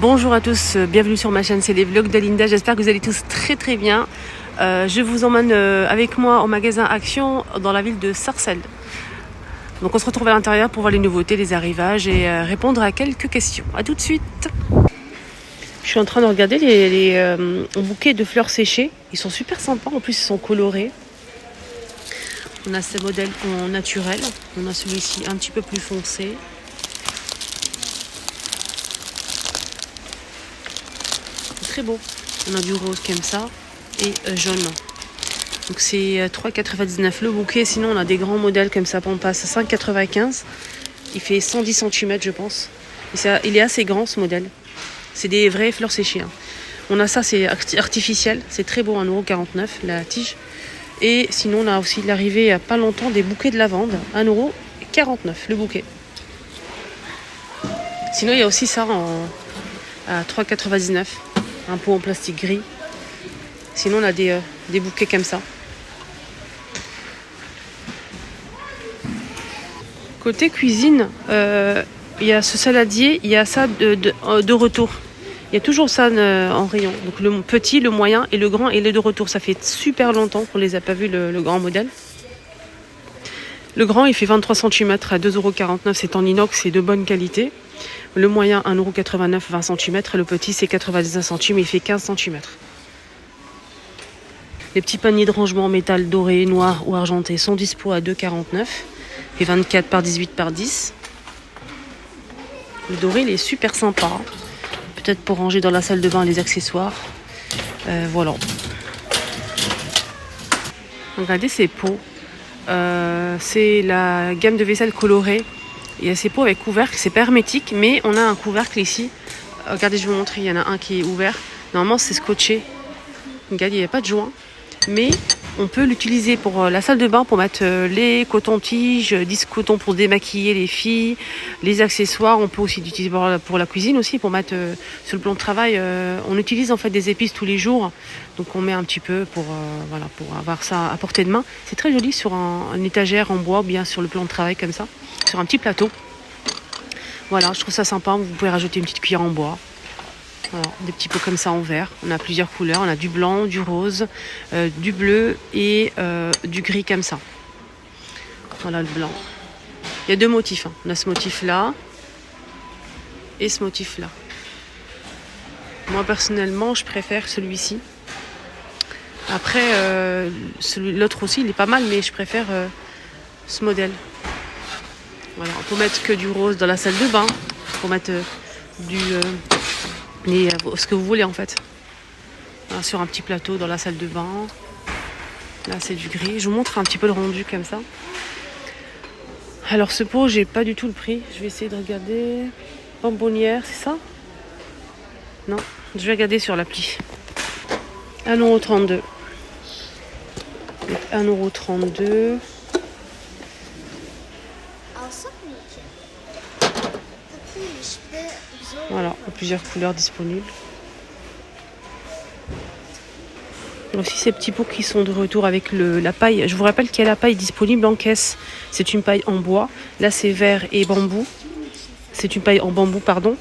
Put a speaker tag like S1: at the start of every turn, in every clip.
S1: Bonjour à tous, bienvenue sur ma chaîne, c'est les vlogs d'Alinda. J'espère que vous allez tous très bien. Je vous emmène avec moi au magasin Action dans la ville de Sarcelles. Donc on se retrouve à l'intérieur pour voir les nouveautés, les arrivages et répondre à quelques questions. A tout de suite. Je suis en train de regarder les bouquets de fleurs séchées. Ils sont super sympas, en plus ils sont colorés. On a ces modèles en naturel, on a celui-ci un petit peu plus foncé. Très beau. On a du rose comme ça et jaune. Donc c'est 3,99 le bouquet. Sinon on a des grands modèles comme ça. On passe à 5,95. Il fait 110 cm je pense. Et ça, il est assez grand ce modèle. C'est des vraies fleurs séchées. On a ça, c'est artificiel. C'est très beau, 1,49€ la tige. Et sinon on a aussi l'arrivée il n'y a pas longtemps des bouquets de lavande. 1,49€ le bouquet. Sinon il y a aussi ça à 3,99€. Un pot en plastique gris. Sinon on a des bouquets comme ça. Côté cuisine, il y a ce saladier, il y a ça de retour. Il y a toujours ça en rayon. Donc le petit, le moyen et le grand et les de retour. Ça fait super longtemps qu'on les a pas vus le grand modèle. Le grand il fait 23 cm à 2,49€. C'est en inox, c'est de bonne qualité. Le moyen 1,89€, 20 cm. Et le petit c'est 99 cm, il fait 15 cm. Les petits paniers de rangement en métal doré, noir ou argenté sont dispo à 2,49€. Et 24 par 18 par 10. Le doré il est super sympa. Peut-être pour ranger dans la salle de bain les accessoires. Voilà. Regardez ces pots. C'est la gamme de vaisselle colorée. Il y a ces pots avec couvercle, c'est pas hermétique, mais on a un couvercle ici. Regardez, je vais vous montrer, il y en a un qui est ouvert. Normalement, c'est scotché. Regardez, il n'y a pas de joint. Mais on peut l'utiliser pour la salle de bain, pour mettre les cotons-tiges, 10 cotons pour démaquiller les filles, les accessoires. On peut aussi l'utiliser pour la cuisine aussi, pour mettre sur le plan de travail. On utilise en fait des épices tous les jours. Donc on met un petit peu pour avoir ça à portée de main. C'est très joli sur une étagère en bois ou bien sur le plan de travail comme ça. Sur un petit plateau. Voilà, je trouve ça sympa. Vous pouvez rajouter une petite cuillère en bois. Voilà, des petits pots comme ça en verre. On a plusieurs couleurs. On a du blanc, du rose, du bleu et du gris comme ça. Voilà le blanc. Il y a deux motifs. On a ce motif-là et ce motif-là. Moi personnellement, je préfère celui-ci. Après, l'autre aussi, il est pas mal, mais je préfère ce modèle. Voilà, on peut mettre que du rose dans la salle de bain. On peut mettre ce que vous voulez en fait. Voilà, sur un petit plateau dans la salle de bain. Là c'est du gris. Je vous montre un petit peu le rendu comme ça. Alors ce pot, j'ai pas du tout le prix. Je vais essayer de regarder. Bonbonnière, c'est ça? Non, je vais regarder sur l'appli. 1,32€. 1,32€. Voilà, plusieurs couleurs disponibles. Il y a aussi ces petits pots qui sont de retour avec la paille. Je vous rappelle qu'il y a la paille disponible en caisse. C'est une paille en bois. Là, c'est verre et bambou. C'est une paille en bambou, pardon.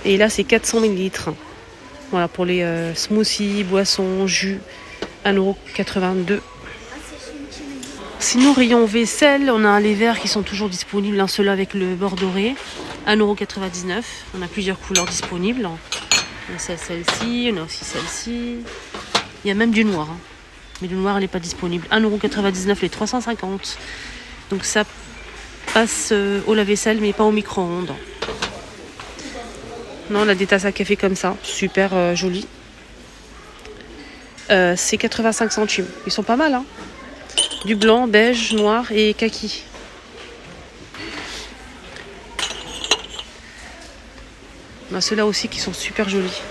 S1: Et là, c'est 400 ml. Voilà, pour les smoothies, boissons, jus. 1,82€. Sinon, rayon vaisselle, on a les verres qui sont toujours disponibles. Ceux-là avec le bord doré. 1,99€. On a plusieurs couleurs disponibles. On a celle-ci, on a aussi celle-ci. Il y a même du noir. Mais le noir, elle n'est pas disponible. 1,99€ les 350. Donc ça passe au lave-vaisselle, mais pas au micro-ondes. Non, on a des tasses à café comme ça. Super jolies. C'est 85 centimes. Ils sont pas mal, hein. Du blanc, beige, noir et kaki. On a ceux-là aussi qui sont super jolis.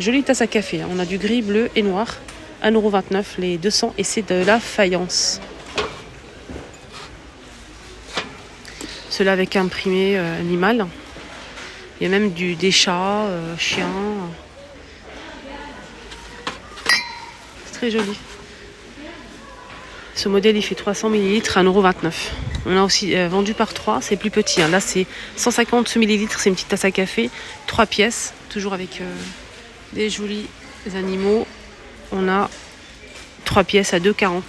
S1: Jolie tasse à café. On a du gris, bleu et noir. 1,29€ les 200 et c'est de la faïence. Ceux-là avec imprimé animal. Il y a même des chats, chiens. C'est très joli. Ce modèle il fait 300 ml, 1,29€. On a aussi vendu par 3, c'est plus petit. Hein. Là, c'est 150 ml, c'est une petite tasse à café. 3 pièces, toujours avec des jolis animaux. On a 3 pièces à 2,49.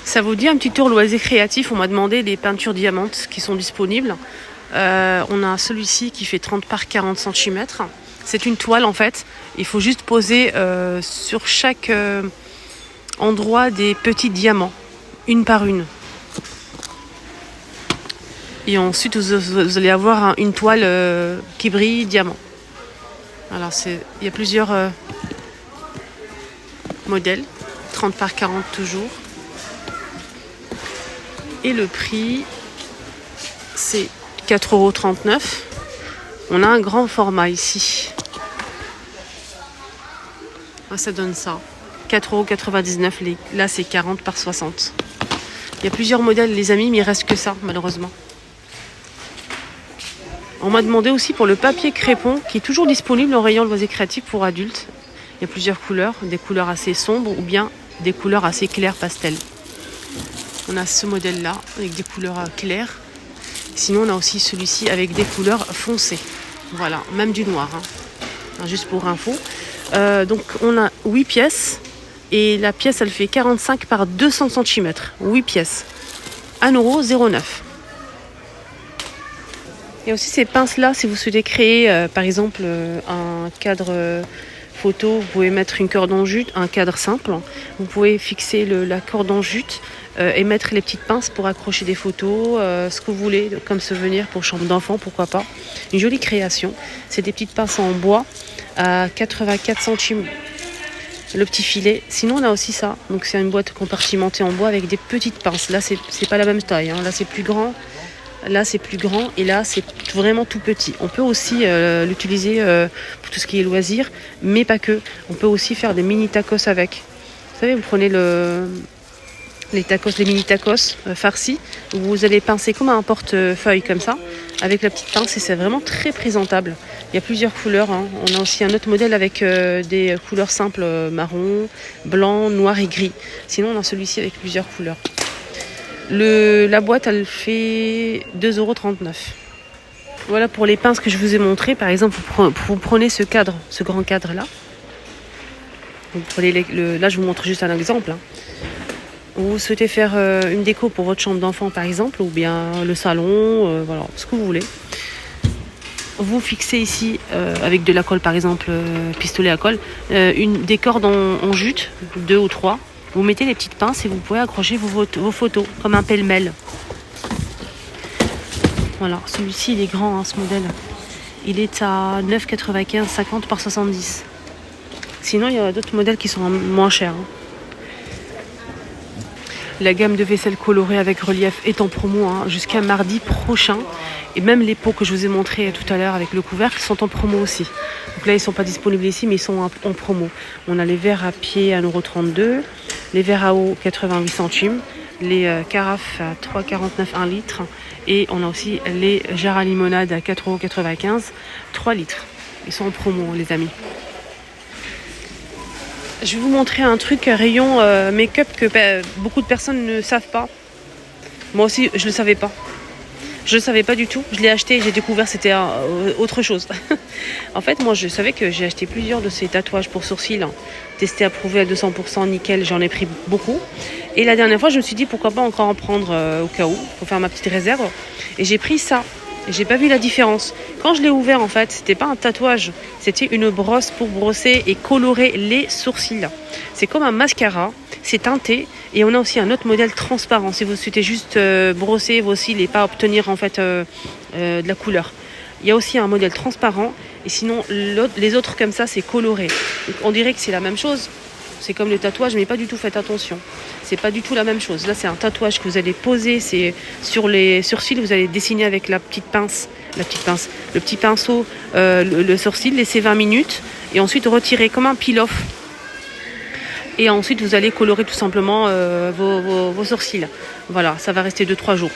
S1: Ça vous dit un petit tour loisir créatif? On m'a demandé les peintures diamantes qui sont disponibles. On a celui-ci qui fait 30 par 40 cm. C'est une toile en fait. Il faut juste poser sur chaque endroit des petits diamants, une par une. Et ensuite vous allez avoir une toile qui brille diamant. Alors il y a plusieurs modèles, 30 par 40 toujours. Et le prix, c'est 4,39 €. On a un grand format ici. Ah, ça donne ça. 4,99 €. Là, c'est 40 par 60. Il y a plusieurs modèles, les amis, mais il ne reste que ça, malheureusement. On m'a demandé aussi pour le papier crépon, qui est toujours disponible au rayon loisirs créatifs pour adultes. Il y a plusieurs couleurs, des couleurs assez sombres ou bien des couleurs assez claires pastel. On a ce modèle-là avec des couleurs claires. Sinon, on a aussi celui-ci avec des couleurs foncées. Voilà, même du noir. Hein. Juste pour info. Donc, on a 8 pièces. Et la pièce, elle fait 45 par 200 cm. 8 pièces. 1,09 €. Il y a aussi ces pinces-là, si vous souhaitez créer, par exemple, un cadre photo, vous pouvez mettre une corde en jute, un cadre simple. Vous pouvez fixer la corde en jute et mettre les petites pinces pour accrocher des photos, ce que vous voulez, comme souvenir pour chambre d'enfant, pourquoi pas. Une jolie création. C'est des petites pinces en bois à 84 centimes le petit filet. Sinon, on a aussi ça. Donc, c'est une boîte compartimentée en bois avec des petites pinces. Là, c'est pas la même taille. Hein. Là, c'est plus grand. Là, c'est plus grand et là, c'est vraiment tout petit. On peut aussi l'utiliser pour tout ce qui est loisirs, mais pas que. On peut aussi faire des mini tacos avec. Vous savez, vous prenez les mini tacos farcis. Vous allez pincer comme un portefeuille comme ça, avec la petite pince et c'est vraiment très présentable. Il y a plusieurs couleurs. Hein. On a aussi un autre modèle avec des couleurs simples, marron, blanc, noir et gris. Sinon, on a celui-ci avec plusieurs couleurs. La boîte, elle fait 2,39 €. Voilà pour les pinces que je vous ai montrées. Par exemple, vous prenez ce grand cadre-là. Vous prenez là, je vous montre juste un exemple. Hein. Vous souhaitez faire une déco pour votre chambre d'enfant, par exemple, ou bien le salon, voilà, ce que vous voulez. Vous fixez ici, avec de la colle, par exemple, pistolet à colle, des cordes en jute, 2 ou 3. Vous mettez les petites pinces et vous pouvez accrocher vos photos comme un pêle-mêle. Voilà, celui-ci il est grand, hein, ce modèle. Il est à 9,95 €, 50 par 70. Sinon, il y a d'autres modèles qui sont moins chers. Hein. La gamme de vaisselle colorée avec relief est en promo jusqu'à mardi prochain. Et même les pots que je vous ai montrés tout à l'heure avec le couvercle sont en promo aussi. Donc là, ils ne sont pas disponibles ici, mais ils sont en promo. On a les verres à pied à 1,32 €. Les verres à eau, 88 centimes. Les carafes à 3,49 € 1 litre. Et on a aussi les jarres à limonade à 4,95 €, 3 litres. Ils sont en promo, les amis. Je vais vous montrer un truc rayon make-up que beaucoup de personnes ne savent pas. Moi aussi, je ne le savais pas. Je ne le savais pas du tout. Je l'ai acheté et j'ai découvert que c'était autre chose. En fait, moi, je savais que j'ai acheté plusieurs de ces tatouages pour sourcils. Testés, approuvés à 200% nickel. J'en ai pris beaucoup. Et la dernière fois, je me suis dit, pourquoi pas encore en prendre au cas où, pour faire ma petite réserve. Et j'ai pris ça. Et j'ai pas vu la différence. Quand je l'ai ouvert, en fait, c'était pas un tatouage. C'était une brosse pour brosser et colorer les sourcils. C'est comme un mascara. C'est teinté. Et on a aussi un autre modèle transparent. Si vous souhaitez juste brosser vos cils et pas obtenir en fait de la couleur. Il y a aussi un modèle transparent. Et sinon, les autres comme ça, c'est coloré. Donc, on dirait que c'est la même chose. C'est comme le tatouage, mais pas du tout, faites attention. C'est pas du tout la même chose. Là, c'est un tatouage que vous allez poser. C'est sur les sourcils, vous allez dessiner avec le petit pinceau, le sourcil, laisser 20 minutes. Et ensuite, retirer comme un peel-off. Et ensuite, vous allez colorer tout simplement vos sourcils. Voilà, ça va rester 2-3 jours.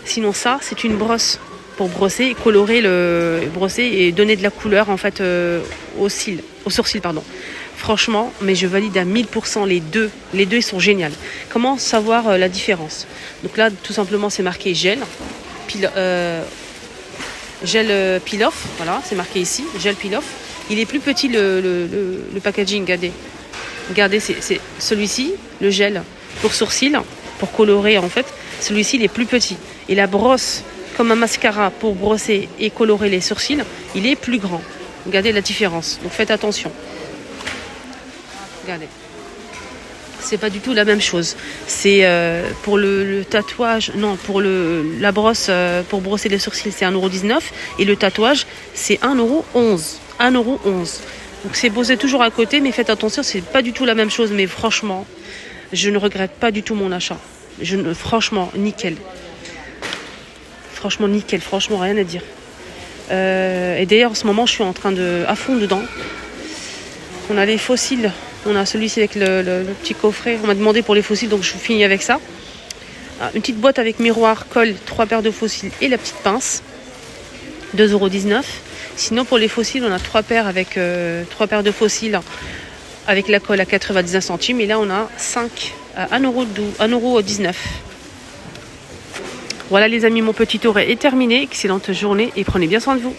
S1: Sinon, ça, c'est une brosse pour brosser, brosser et donner de la couleur en fait aux sourcils, pardon. Franchement, mais je valide à 1000% les deux. Les deux, ils sont géniaux. Comment savoir la différence? Donc là, tout simplement, c'est marqué gel. Gel peel-off. Voilà, c'est marqué ici. Gel peel-off. Il est plus petit le packaging, regardez. Regardez, c'est celui-ci, le gel pour sourcils, pour colorer en fait. Celui-ci, il est plus petit. Et la brosse, comme un mascara pour brosser et colorer les sourcils, il est plus grand. Regardez la différence. Donc faites attention. Regardez. C'est pas du tout la même chose. C'est pour le tatouage, non, pour la brosse pour brosser les sourcils, c'est 1,19 € et le tatouage, c'est 1,11 €. 1,11 €. Donc c'est posé toujours à côté, mais faites attention, c'est pas du tout la même chose. Mais franchement, je ne regrette pas du tout mon achat. Franchement, nickel. Franchement, nickel. Franchement, rien à dire. Et d'ailleurs, en ce moment, je suis en train à fond dedans. On a les fossiles. On a celui-ci avec le petit coffret. On m'a demandé pour les fossiles, donc je finis avec ça. Une petite boîte avec miroir, colle, 3 paires de fossiles et la petite pince. 2,19 €. Sinon, pour les fossiles, on a 3 paires avec 3 paires de fossiles avec la colle à 99 centimes. Et là, on a 5 à 1,19 €. Voilà les amis, mon petit tour est terminé. Excellente journée et prenez bien soin de vous.